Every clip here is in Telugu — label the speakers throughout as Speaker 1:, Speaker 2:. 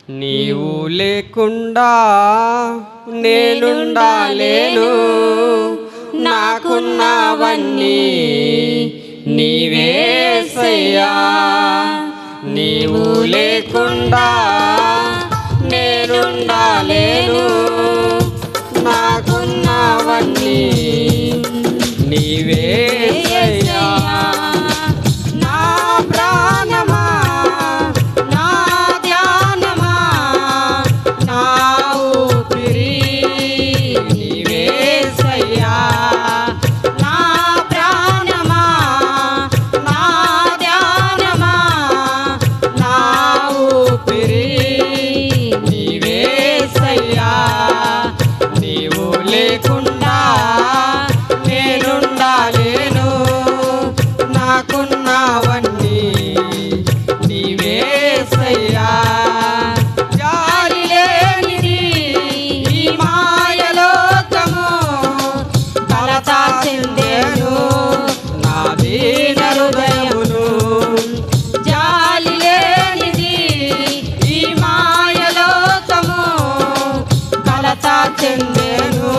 Speaker 1: నీవు లేకుండా నేనుండాలేను, నాకున్నవన్నీ నీవేసయ్యా. నీవు లేకుండా నేనుండాలేను, నాకున్నవన్నీ నీవేసయ్యా. నా ప్రాణమా, నా ధ్యానమా, నా ఊపిరి నీవేసయ్యా. నా ప్రాణమా, నా ధ్యానమా, నా ఊపిరి నీవేసయ్యా. నీవు లేకుండా నేనుండాలేను, నాకున్నవన్నీ నీవేసయ్యా. జాలి లేనిది ఈ మాయలోకము, కలత చెందేను నా దీన హృదయమును. జాలి లేనిది ఈ మాయలోకము, కలత చెందేను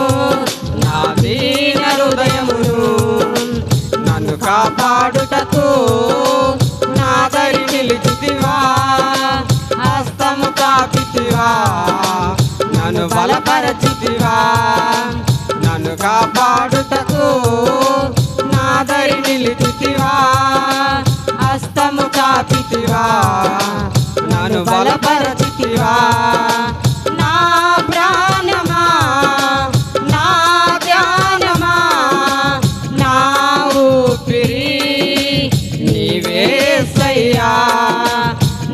Speaker 1: నా దీన హృదయమును. నన్ను కాపాడుటకు నా దరి నిలిచితివా, హస్తము తాకితివా, నన్ను బలపరచితివా. నన్ను కాపాడుటకు నా దరి నిలిచితివా, హస్తము తాకితివా, నన్ను బలపరచితివా. నా ప్రాణమా, నా ధ్యానమా, నా ఊపిరి నీవేసయ్యా.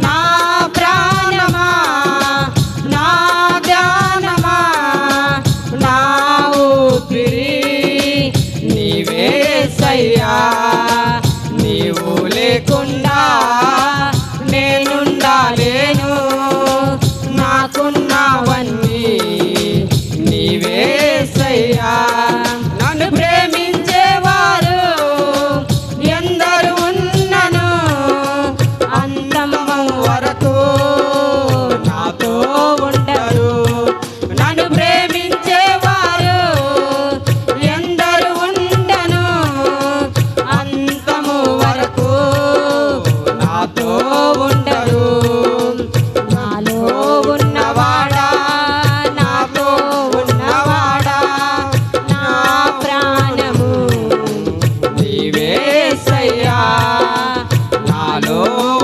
Speaker 1: నా ప్రాణమా, నా ధ్యానమా, నా ఊపిరి నీవేసయ్యా. నీవు లేకుండా నేనుండాలేను, నాకున్నవన్నీ నీవేసయ్యా. నన్ను ప్రేమించేవారు ఎందరు ఉన్నను, అంతము వరకు నాతో ఉండరు. నన్ను ప్రేమించేవారు ఎందరు ఉండను, అంతము వరకు నాతో ఉండరు. నాలో ఉన్నవాడా, నాతో ఉన్నవాడా, నా ప్రాణము నీవేసయ్యా. నాలో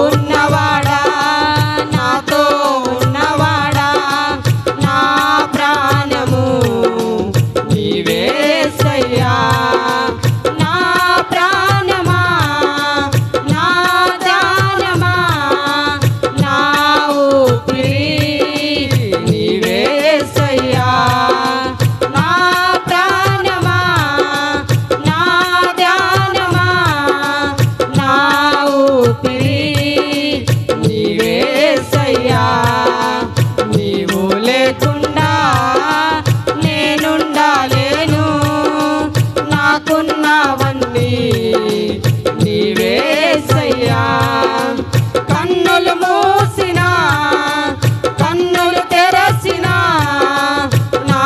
Speaker 1: ఉన్నవాడా, నాతో ఉన్నవాడా, నా ప్రాణము నీవేసయ్యా. నా ప్రాణమా, నా ధ్యానమా, నా ఊపిరి నీవేసయ్యా. నా ప్రాణమా, నా ధ్యానమా, నా ఊపిరి నీవేసయ్యా. నీవు లేకుండా నేనుండాలేను, నాకున్నవన్నీ నీవేసయ్యా. కన్నులు మూసినా, కన్నులు తెరసినా, నా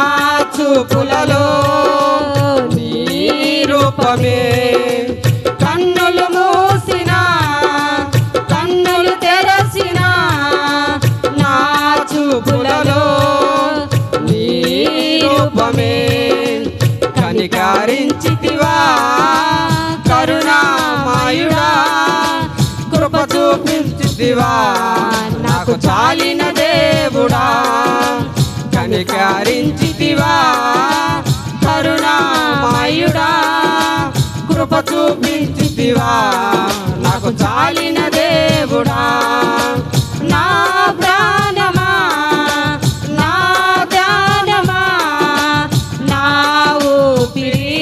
Speaker 1: చూపులలో నీ రూపమే. కన్నులు మూసినా, కన్నులు తెరసినా, నా చూపులలో నీ రూపమే. కనికరించితివా కరుణామయుడా, కృప చూపించితివా నాకు చాలిన దేవుడా. కనికరించితివా కరుణామయుడా, కృప చూపించితివా నాకు చాలిన దేవుడా. నా ప్రాణమా, నా ధ్యానమా, నా ఊపిరి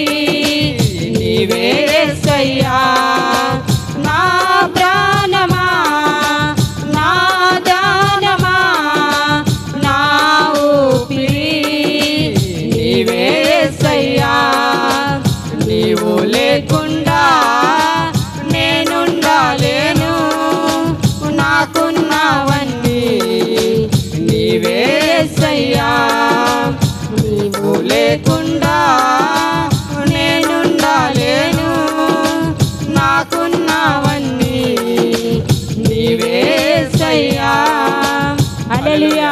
Speaker 1: నీవేసయ్యా. నా ప్రాణమా, నా ధ్యానమా, నా ఊపిరి నీవేసయ్యా. నీవు లేకుండా నేనుండాలేను, లేకుండా నేనుండలేను, నాకున్నవన్నీ నీవేసయ్యా. హల్లెలూయా.